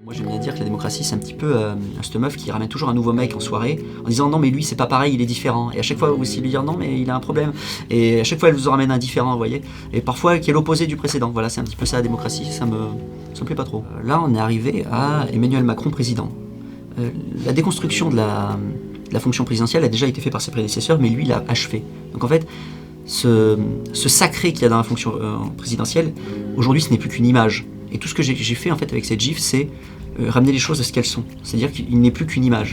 Moi j'aime bien dire que la démocratie c'est un petit peu cette meuf qui ramène toujours un nouveau mec en soirée en disant non mais lui c'est pas pareil, il est différent. Et à chaque fois aussi lui dire non mais il a un problème. Et à chaque fois elle vous en ramène un différent, vous voyez. Et parfois qui est l'opposé du précédent. Voilà, c'est un petit peu ça la démocratie, ça me plaît pas trop. Là on est arrivé à Emmanuel Macron président. La déconstruction de la fonction présidentielle a déjà été faite par ses prédécesseurs, mais lui il l'a achevé. Donc en fait ce sacré qu'il y a dans la fonction présidentielle, aujourd'hui ce n'est plus qu'une image. Et tout ce que j'ai fait en fait avec cette gifle, c'est ramener les choses à ce qu'elles sont. C'est-à-dire qu'il n'est plus qu'une image.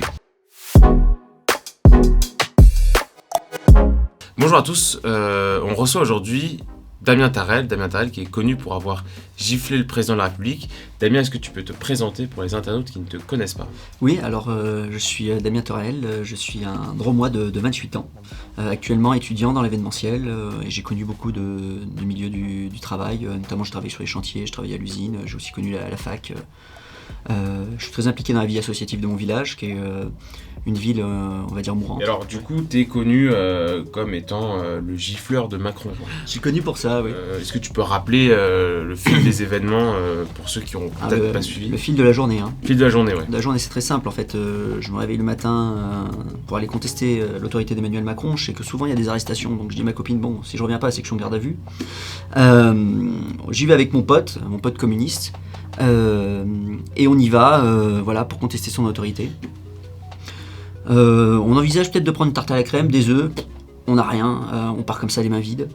Bonjour à tous, on reçoit aujourd'hui Damien Tarel qui est connu pour avoir giflé le président de la République. Damien, est-ce que tu peux te présenter pour les internautes qui ne te connaissent pas ? Oui, alors je suis Damien Tarel, je suis un Drômois de 28 ans, actuellement étudiant dans l'événementiel, et j'ai connu beaucoup de milieux du travail, notamment je travaille sur les chantiers, je travaille à l'usine, j'ai aussi connu la fac. Je suis très impliqué dans la vie associative de mon village, qui est une ville, on va dire, mourante. Et alors, du coup, t'es connu comme étant le gifleur de Macron. Je suis connu pour ça, oui. Est-ce que tu peux rappeler le fil des événements pour ceux qui n'ont peut-être pas suivi ? Le fil de la journée. Le fil de la journée, ouais. La journée, c'est très simple, en fait. Je me réveille le matin pour aller contester l'autorité d'Emmanuel Macron. Je sais que souvent, il y a des arrestations, donc je dis à ma copine, bon, si je reviens pas, c'est que je suis en garde à vue. J'y vais avec mon pote communiste. Et on y va voilà, pour contester son autorité. On envisage peut-être de prendre une tarte à la crème, des œufs, on n'a rien, on part comme ça les mains vides.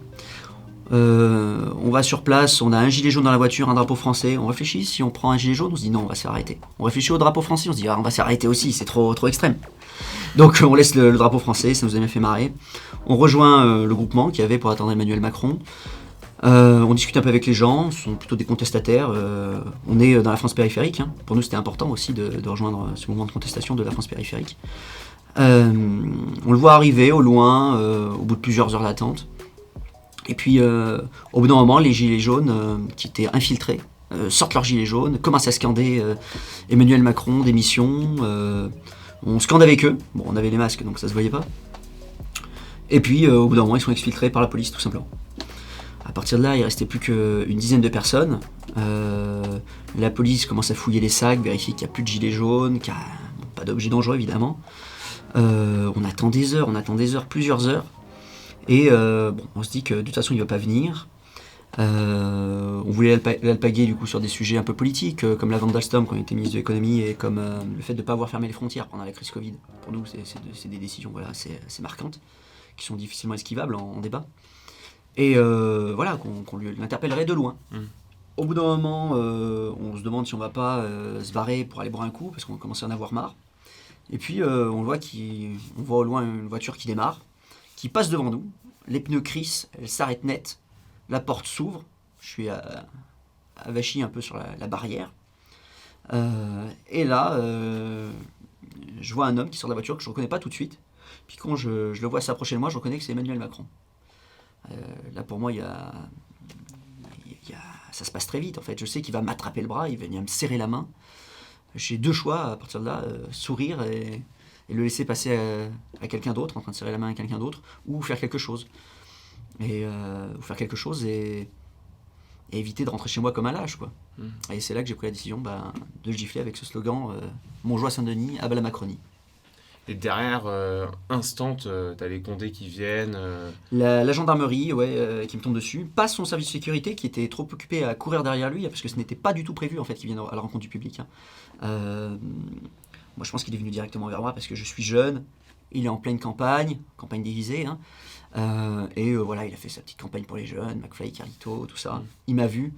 On va sur place, on a un gilet jaune dans la voiture, un drapeau français, on réfléchit, si on prend un gilet jaune, on se dit non, on va se faire arrêter. On réfléchit au drapeau français, on se dit on va se faire arrêter aussi, c'est trop extrême. Donc on laisse le drapeau français, ça nous a bien fait marrer. On rejoint le groupement qu'il y avait pour attendre Emmanuel Macron. On discute un peu avec les gens, ce sont plutôt des contestataires. On est dans la France périphérique. Pour nous, c'était important aussi de rejoindre ce mouvement de contestation de la France périphérique. On le voit arriver au loin, au bout de plusieurs heures d'attente. Et puis, au bout d'un moment, les gilets jaunes qui étaient infiltrés sortent leurs gilets jaunes, commencent à scander Emmanuel Macron, démission. On scande avec eux. Bon, on avait les masques, donc ça se voyait pas. Et puis, au bout d'un moment, ils sont exfiltrés par la police, tout simplement. À partir de là, il ne restait plus qu'une dizaine de personnes. La police commence à fouiller les sacs, vérifier qu'il n'y a plus de gilets jaunes, qu'il n'y a pas d'objets dangereux évidemment. On attend des heures, plusieurs heures. Et on se dit que de toute façon il ne va pas venir. On voulait l'alpaguer du coup sur des sujets un peu politiques, comme la vente d'Alstom quand il était ministre de l'économie, et comme le fait de ne pas avoir fermé les frontières pendant la crise Covid. Pour nous, c'est des décisions assez marquantes, qui sont difficilement esquivables en débat. Et voilà, qu'on l'interpellerait de loin. Au bout d'un moment, on se demande si on va pas se barrer pour aller boire un coup, parce qu'on commence à en avoir marre. Et puis on voit au loin une voiture qui démarre, qui passe devant nous, les pneus crissent, elle s'arrête net, la porte s'ouvre, je suis avachi un peu sur la barrière. Et là, je vois un homme qui sort de la voiture que je ne reconnais pas tout de suite. Puis quand je le vois s'approcher de moi, je reconnais que c'est Emmanuel Macron. Là pour moi ça se passe très vite en fait. Je sais qu'il va m'attraper le bras, il va venir me serrer la main. J'ai deux choix à partir de là, sourire et le laisser passer à quelqu'un d'autre, en train de serrer la main à quelqu'un d'autre, ou faire quelque chose. Et éviter de rentrer chez moi comme un lâche quoi. Et c'est là que j'ai pris la décision de le gifler avec ce slogan Montjoie Saint-Denis, à bas la Macronie. Et derrière, instant, t'as les condés qui viennent. La gendarmerie, qui me tombe dessus, passe son service de sécurité qui était trop occupé à courir derrière lui, parce que ce n'était pas du tout prévu en fait qu'il vienne à la rencontre du public. Moi, je pense qu'il est venu directement vers moi parce que je suis jeune, il est en pleine campagne déguisée, voilà, il a fait sa petite campagne pour les jeunes, McFly, Carlito, tout ça. Il m'a vu.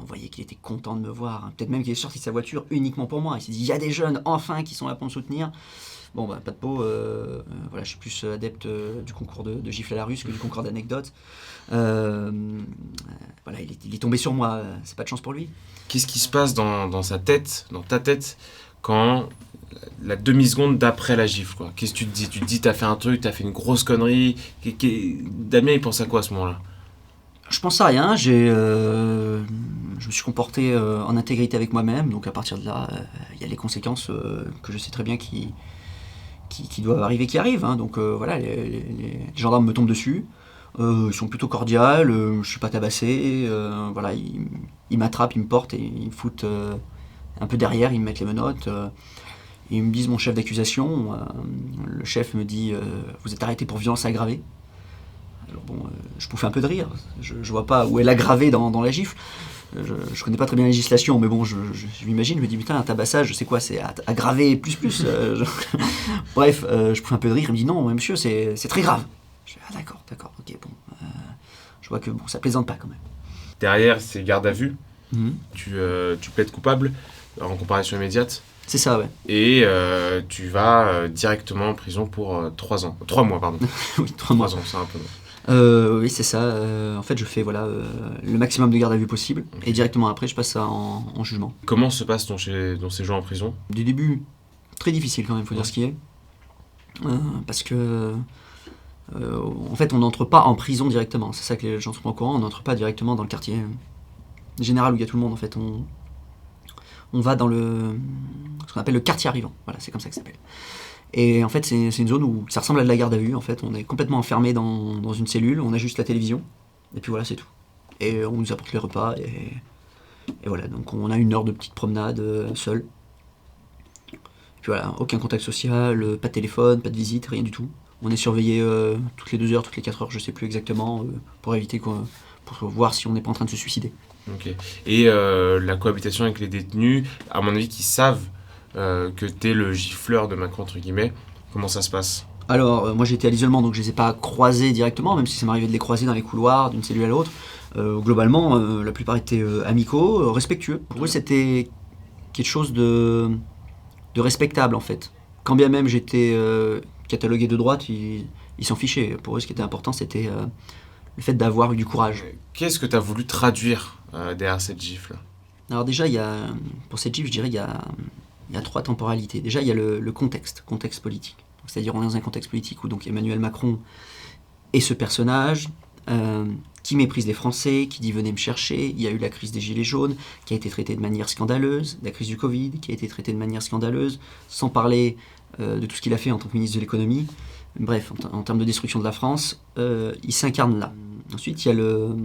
On voyait qu'il était content de me voir. Peut-être même qu'il est sorti de sa voiture uniquement pour moi. Il s'est dit, il y a des jeunes enfin qui sont là pour me soutenir. Bon, pas de peau, je suis plus adepte du concours de gifle à la russe que du concours d'anecdotes. Il est tombé sur moi, c'est pas de chance pour lui. Qu'est-ce qui se passe dans sa tête, dans ta tête, quand la demi-seconde d'après la gifle quoi ? Qu'est-ce que tu te dis ? Tu te dis, t'as fait un truc, t'as fait une grosse connerie. Damien, il pense à quoi à ce moment-là ? Je pense à rien, je me suis comporté en intégrité avec moi-même, donc à partir de là, il y a les conséquences que je sais très bien qui doivent arriver, qui arrivent. Donc voilà, les gendarmes me tombent dessus, ils sont plutôt cordiales, je suis pas tabassé, voilà, ils m'attrapent, ils me portent et ils me foutent Un peu derrière, ils me mettent les menottes. Ils me disent mon chef d'accusation. Le chef me dit vous êtes arrêté pour violence aggravée. Alors bon, je pouffais un peu de rire. Je vois pas où est l'aggravé dans la gifle. Je connais pas très bien la législation, mais bon, je m'imagine, je me dis putain, un tabassage, c'est quoi? C'est aggravé plus. Bref, je pousse un peu de rire, il me dit non, monsieur, c'est très grave. Je dis ah d'accord, ok, bon. Je vois que bon, ça plaisante pas quand même. Derrière, c'est garde à vue. Mhm. Tu plaides coupable en comparaison immédiate. C'est ça, ouais. Et tu vas directement en prison pour 3 ans. 3 mois, pardon. Oui, 3 mois. 3 ans, c'est un peu long. Oui, c'est ça. En fait, je fais le maximum de garde à vue possible. Okay. Et directement après, je passe ça en jugement. Comment se passe ton séjour en prison? Du début, très difficile quand même, il faut dire ce qui est. Parce que, en fait, on n'entre pas en prison directement. C'est ça que les gens sont pas au courant. On n'entre pas directement dans le quartier général où il y a tout le monde. En fait, on va dans ce qu'on appelle le quartier arrivant. Voilà, c'est comme ça que ça s'appelle. Et en fait, c'est une zone où ça ressemble à de la garde à vue. En fait, on est complètement enfermé dans une cellule, on a juste la télévision, et puis voilà, c'est tout. Et on nous apporte les repas, et voilà. Donc on a 1 heure de petite promenade seul. Et puis voilà, aucun contact social, pas de téléphone, pas de visite, rien du tout. On est surveillé toutes les 2 heures, toutes les 4 heures, je sais plus exactement, pour éviter pour voir si on n'est pas en train de se suicider. Ok. Et la cohabitation avec les détenus, à mon avis, qui savent que t'es le gifleur de Macron, entre guillemets, comment ça se passe? Alors, moi j'étais à l'isolement, donc je les ai pas croisés directement, même si ça m'arrivait de les croiser dans les couloirs, d'une cellule à l'autre. Globalement, la plupart étaient amicaux, respectueux. Pour eux, c'était quelque chose de respectable, en fait. Quand bien même j'étais catalogué de droite, ils s'en fichaient. Pour eux, ce qui était important, c'était le fait d'avoir eu du courage. Qu'est-ce que t'as voulu traduire derrière cette gifle? Alors déjà, pour cette gifle, je dirais qu'il y a 3 temporalités. Déjà, il y a le contexte politique. C'est-à-dire, on est dans un contexte politique où donc Emmanuel Macron est ce personnage qui méprise les Français, qui dit venez me chercher. Il y a eu la crise des Gilets jaunes, qui a été traitée de manière scandaleuse, la crise du Covid, qui a été traitée de manière scandaleuse, sans parler de tout ce qu'il a fait en tant que ministre de l'économie. Bref, en termes de destruction de la France, il s'incarne là. Ensuite, il y a le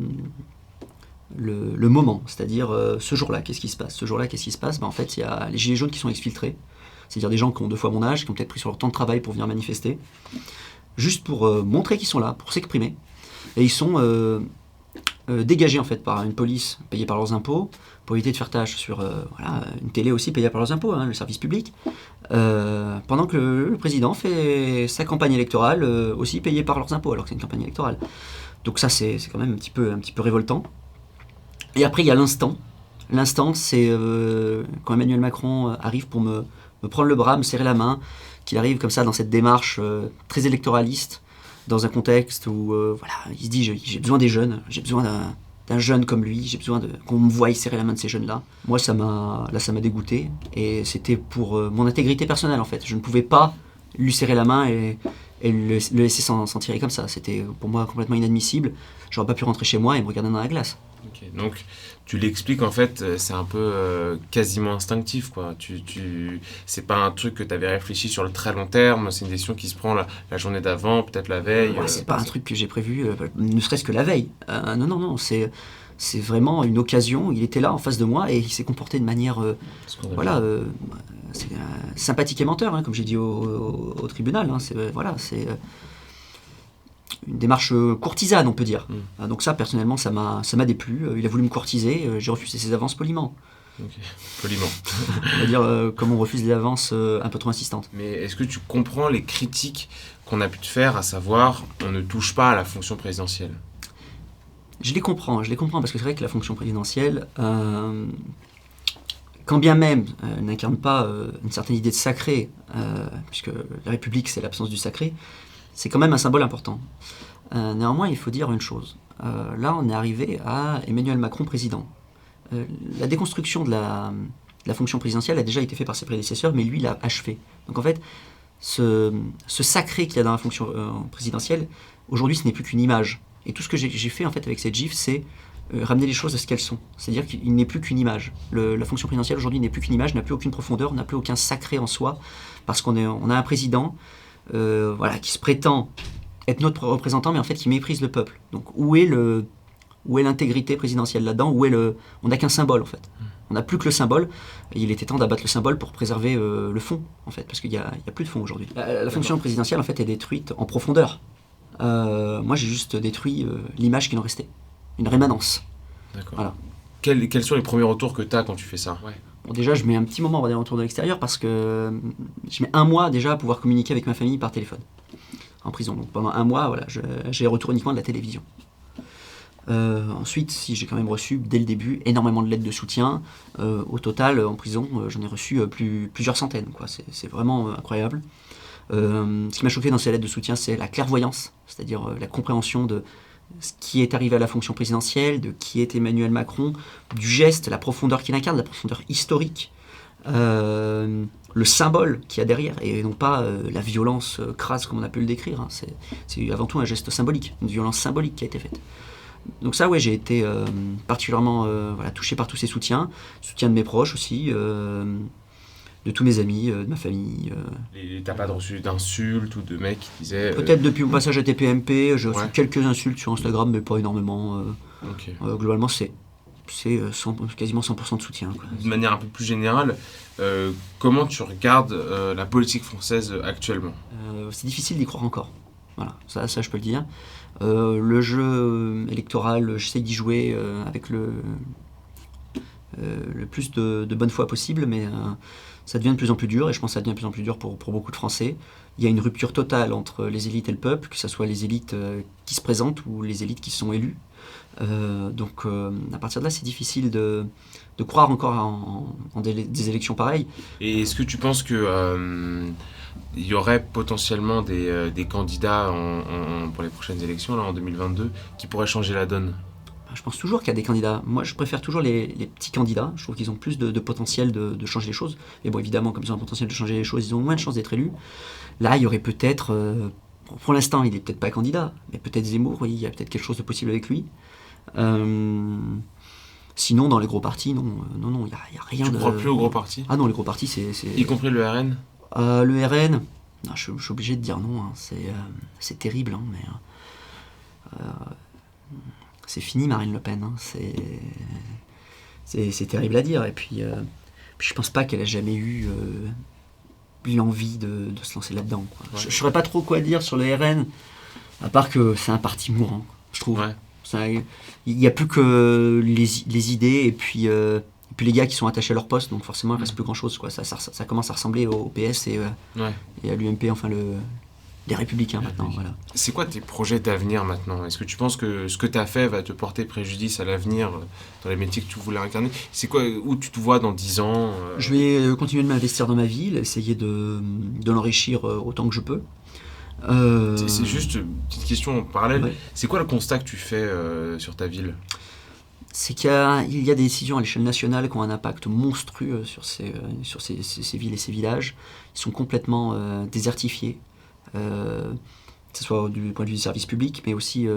moment, c'est-à-dire ce jour-là, qu'est-ce qui se passe? Ce jour-là, qu'est-ce qui se passe? En fait, il y a les Gilets jaunes qui sont exfiltrés, c'est-à-dire des gens qui ont 2 fois mon âge, qui ont peut-être pris sur leur temps de travail pour venir manifester, juste pour montrer qu'ils sont là, pour s'exprimer. Et ils sont dégagés en fait par une police payée par leurs impôts, pour éviter de faire tâche sur une télé aussi payée par leurs impôts, le service public, pendant que le président fait sa campagne électorale aussi payée par leurs impôts, alors que c'est une campagne électorale. Donc ça, c'est quand même un petit peu révoltant. Et après, il y a l'instant. L'instant, c'est quand Emmanuel Macron arrive pour me prendre le bras, me serrer la main, qu'il arrive comme ça dans cette démarche très électoraliste, dans un contexte où il se dit j'ai besoin des jeunes, j'ai besoin d'un jeune comme lui, j'ai besoin qu'on me voie serrer la main de ces jeunes-là. Moi, ça m'a dégoûté, et c'était pour mon intégrité personnelle en fait. Je ne pouvais pas lui serrer la main et le laisser s'en tirer comme ça. C'était pour moi complètement inadmissible. J'aurais pas pu rentrer chez moi et me regarder dans la glace. Okay. Donc tu l'expliques, en fait, c'est un peu quasiment instinctif, quoi. C'est pas un truc que tu avais réfléchi sur le très long terme, c'est une décision qui se prend la journée d'avant, peut-être la veille. C'est pas un truc que j'ai prévu, ne serait-ce que la veille. Non, c'est vraiment une occasion. Il était là en face de moi et il s'est comporté de manière sympathique et menteur, comme j'ai dit au tribunal. C'est une démarche courtisane, on peut dire. Donc ça, personnellement, ça m'a déplu. Il a voulu me courtiser, j'ai refusé ses avances poliment. Okay. Poliment. C'est-à-dire comme on refuse des avances un peu trop insistantes. Mais est-ce que tu comprends les critiques qu'on a pu te faire, à savoir on ne touche pas à la fonction présidentielle? Je les comprends parce que c'est vrai que la fonction présidentielle, quand bien même n'incarne pas une certaine idée de sacré, puisque la République c'est l'absence du sacré, c'est quand même un symbole important. Néanmoins, il faut dire une chose. Là, on est arrivé à Emmanuel Macron président. La déconstruction de la fonction présidentielle a déjà été faite par ses prédécesseurs, mais lui l'a achevé. Donc en fait, ce sacré qu'il y a dans la fonction présidentielle, aujourd'hui, ce n'est plus qu'une image. Et tout ce que j'ai fait en fait avec cette gifle, c'est ramener les choses à ce qu'elles sont. C'est-à-dire qu'il n'est plus qu'une image. La fonction présidentielle aujourd'hui n'est plus qu'une image, n'a plus aucune profondeur, n'a plus aucun sacré en soi, parce qu'on a un président qui se prétend être notre représentant, mais en fait qui méprise le peuple. Donc où est l'intégrité présidentielle là-dedans? On n'a qu'un symbole en fait. On n'a plus que le symbole, et il était temps d'abattre le symbole pour préserver le fond, en fait, parce qu'il n'y a plus de fond aujourd'hui. La fonction présidentielle, en fait, est détruite en profondeur. Moi, j'ai juste détruit l'image qui en restait, une rémanence. D'accord. Voilà. Quels sont les premiers retours que tu as quand tu fais ça? Bon, déjà, je mets un petit moment, on va dire, autour de l'extérieur, parce que je mets 1 mois déjà à pouvoir communiquer avec ma famille par téléphone, en prison. Donc pendant 1 mois, voilà, j'ai les retours uniquement de la télévision. Ensuite, si j'ai quand même reçu, dès le début, énormément de lettres de soutien. Au total, en prison, j'en ai reçu plusieurs centaines, quoi. C'est vraiment incroyable. Ce qui m'a choqué dans ces lettres de soutien, c'est la clairvoyance, c'est-à-dire la compréhension de ce qui est arrivé à la fonction présidentielle, de qui est Emmanuel Macron, du geste, la profondeur qu'il incarne, la profondeur historique, le symbole qu'il y a derrière, et non pas la violence crasse comme on a pu le décrire. Hein. C'est avant tout un geste symbolique, une violence symbolique qui a été faite. Donc ça, ouais, j'ai été particulièrement touché par tous ces soutiens, soutien de mes proches aussi, de tous mes amis, de ma famille. Et t'as pas reçu d'insultes ou de mecs qui disaient... Peut-être depuis mon passage à TPMP, j'ai reçu Ouais. quelques insultes sur Instagram, mais pas énormément. Ok. Globalement, c'est quasiment 100% de soutien, quoi. De manière un peu plus générale, comment tu regardes la politique française actuellement? C'est difficile d'y croire encore. Voilà, ça je peux le dire. Le jeu électoral, j'essaye d'y jouer avec le plus de bonne foi possible, mais ça devient de plus en plus dur, et je pense que ça devient de plus en plus dur pour beaucoup de Français. Il y a une rupture totale entre les élites et le peuple, que ce soit les élites qui se présentent ou les élites qui sont élues. Donc à partir de là, c'est difficile de croire encore en des élections pareilles. Et est-ce que tu penses que il y aurait potentiellement des candidats pour les prochaines élections, là, en 2022, qui pourraient changer la donne? Je pense toujours qu'il y a des candidats. Moi, je préfère toujours les petits candidats. Je trouve qu'ils ont plus de potentiel de changer les choses. Et bon, évidemment, comme ils ont un potentiel de changer les choses, ils ont moins de chances d'être élus. Là, il y aurait peut-être... pour l'instant, il n'est peut-être pas candidat, mais peut-être Zemmour, oui, il y a peut-être quelque chose de possible avec lui. Sinon, dans les gros partis, non, il n'y a rien Tu de... ne crois plus aux gros partis? Ah non, les gros partis, c'est... Y compris le RN? Le RN, non, je suis obligé de dire non, hein. C'est terrible, hein, mais... c'est fini Marine Le Pen, hein. C'est terrible à dire. Et puis je pense pas qu'elle a jamais eu l'envie de se lancer là-dedans, quoi. Ouais. Je saurais pas trop quoi dire sur le RN, à part que c'est un parti mourant, je trouve. Ouais. Il n'y a plus que les idées et puis les gars qui sont attachés à leur poste, donc forcément il ne reste plus grand-chose, quoi. Ça commence à ressembler au PS et à l'UMP, enfin les Républicains maintenant. Voilà. C'est quoi tes projets d'avenir maintenant? Est-ce que tu penses que ce que tu as fait va te porter préjudice à l'avenir dans les métiers que tu voulais incarner? C'est quoi, où tu te vois dans 10 ans? Je vais continuer de m'investir dans ma ville, essayer de l'enrichir autant que je peux. C'est juste une petite question en parallèle. Ouais. C'est quoi le constat que tu fais sur ta ville? C'est qu'il y a des décisions à l'échelle nationale qui ont un impact monstrueux sur ces villes et ces villages. Ils sont complètement désertifiés. Que ce soit du point de vue des services publics, mais aussi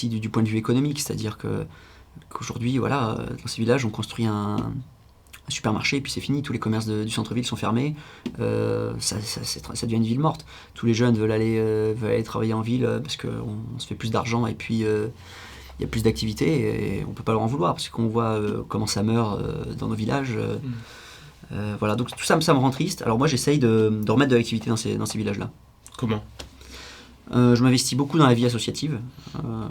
du point de vue économique. C'est-à-dire qu'aujourd'hui, voilà, dans ces villages, on construit un supermarché et puis c'est fini. Tous les commerces du centre-ville sont fermés. Ça devient une ville morte. Tous les jeunes veulent aller travailler en ville parce qu'on se fait plus d'argent et puis il y a plus d'activités et on ne peut pas leur en vouloir parce qu'on voit comment ça meurt dans nos villages. Voilà, donc tout ça, ça me rend triste. Alors moi, j'essaye de remettre de l'activité dans ces villages-là. Comment? Je m'investis beaucoup dans la vie associative,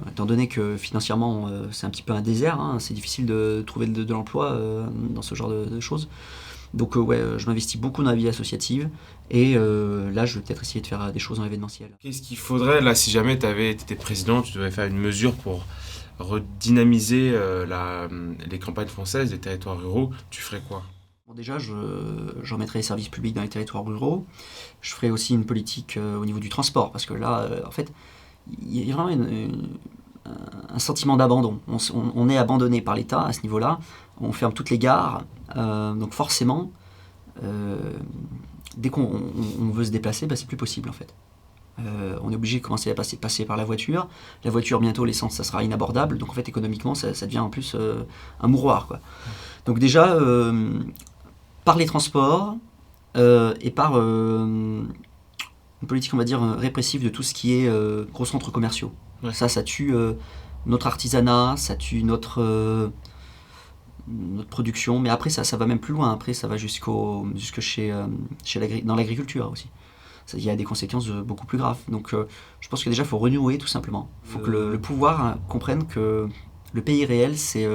étant donné que financièrement, c'est un petit peu un désert. Hein, c'est difficile de trouver de l'emploi dans ce genre de choses. Donc je m'investis beaucoup dans la vie associative. Et là, je vais peut-être essayer de faire des choses dans l'événementiel. Qu'est-ce qu'il faudrait, là, si jamais tu étais président, tu devais faire une mesure pour redynamiser les campagnes françaises, les territoires ruraux, tu ferais quoi? Bon, déjà, je remettrai les services publics dans les territoires ruraux. Je ferai aussi une politique au niveau du transport, parce que là, en fait, il y a vraiment un sentiment d'abandon. On est abandonné par l'État à ce niveau-là. On ferme toutes les gares. Donc forcément, dès qu'on veut se déplacer, c'est plus possible, en fait. On est obligé de commencer à passer par la voiture. La voiture, bientôt, l'essence, ça sera inabordable. Donc en fait, économiquement, ça devient en plus un mouroir, quoi. Donc déjà... par les transports et par une politique, on va dire, répressive de tout ce qui est gros centres commerciaux. Ouais. Ça tue notre artisanat, ça tue notre production. Mais après, ça va même plus loin. Après, ça va jusque dans l'agriculture aussi. Il y a des conséquences beaucoup plus graves. Donc je pense que déjà, il faut renouer tout simplement. Il faut que le pouvoir comprenne que le pays réel, c'est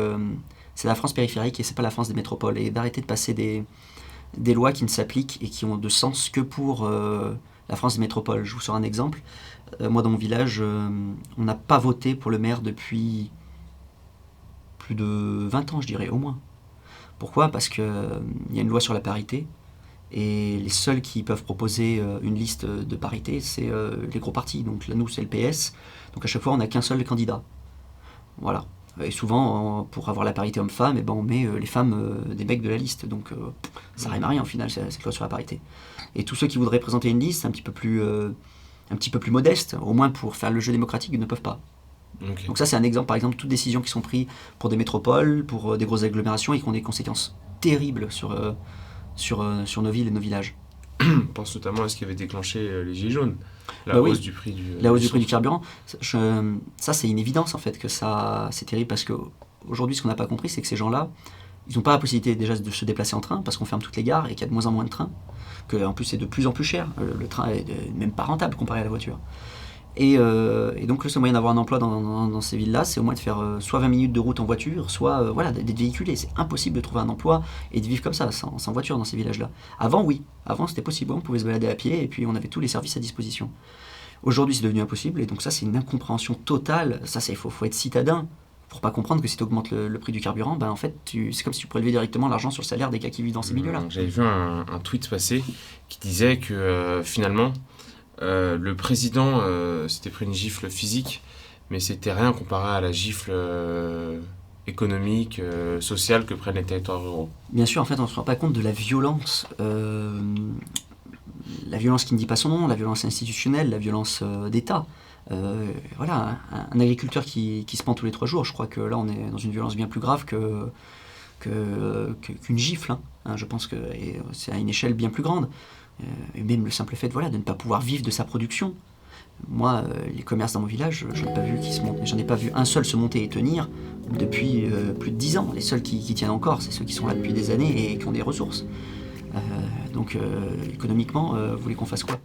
la France périphérique et c'est pas la France des métropoles. Et d'arrêter de passer des lois qui ne s'appliquent et qui ont de sens que pour la France des métropoles. Je vous sors un exemple. Moi, dans mon village, on n'a pas voté pour le maire depuis plus de 20 ans, je dirais, au moins. Pourquoi ? Parce qu'il y a une loi sur la parité. Et les seuls qui peuvent proposer une liste de parité, c'est les gros partis. Donc là, nous, c'est le PS. Donc à chaque fois, on n'a qu'un seul candidat. Voilà. Et souvent, pour avoir la parité homme-femme, eh ben, on met les femmes des mecs de la liste. Donc ça rime à rien, au final, cette loi sur la parité. Et tous ceux qui voudraient présenter une liste un petit peu plus modeste, au moins pour faire le jeu démocratique, ne peuvent pas. Okay. Donc ça, c'est un exemple. Par exemple, toutes décisions qui sont prises pour des métropoles, pour des grosses agglomérations, et qui ont des conséquences terribles sur nos villes et nos villages. On pense notamment à ce qui avait déclenché les Gilets jaunes, la hausse du prix du carburant. Ça, c'est une évidence en fait que ça, c'est terrible parce qu'aujourd'hui, ce qu'on n'a pas compris, c'est que ces gens-là, ils n'ont pas la possibilité déjà de se déplacer en train parce qu'on ferme toutes les gares et qu'il y a de moins en moins de trains, que en plus c'est de plus en plus cher. Le train est même pas rentable comparé à la voiture. Et donc le seul moyen d'avoir un emploi dans ces villes-là, c'est au moins de faire soit 20 minutes de route en voiture, soit d'être véhiculé. C'est impossible de trouver un emploi et de vivre comme ça, sans voiture dans ces villages-là. Avant, oui. Avant, c'était possible. On pouvait se balader à pied et puis on avait tous les services à disposition. Aujourd'hui, c'est devenu impossible et donc ça, c'est une incompréhension totale. Ça, il faut être citadin pour pas comprendre que si tu augmentes le prix du carburant, ben en fait, c'est comme si tu prélevais directement l'argent sur le salaire des gars qui vivent dans ces milieux-là. J'avais vu un tweet passer qui disait que finalement, le président s'était pris une gifle physique, mais c'était rien comparé à la gifle économique, sociale que prennent les territoires ruraux. Bien sûr, en fait, on ne se rend pas compte de la violence. La violence qui ne dit pas son nom, la violence institutionnelle, la violence d'État. Voilà, un agriculteur qui se pend tous les 3 jours, je crois que là, on est dans une violence bien plus grave qu'une gifle. Hein. Je pense que c'est à une échelle bien plus grande. Et même le simple fait de ne pas pouvoir vivre de sa production. Moi, les commerces dans mon village, j'en ai pas vu un seul se monter et tenir depuis plus de 10 ans. Les seuls qui tiennent encore, c'est ceux qui sont là depuis des années et qui ont des ressources. Donc économiquement, vous voulez qu'on fasse quoi ?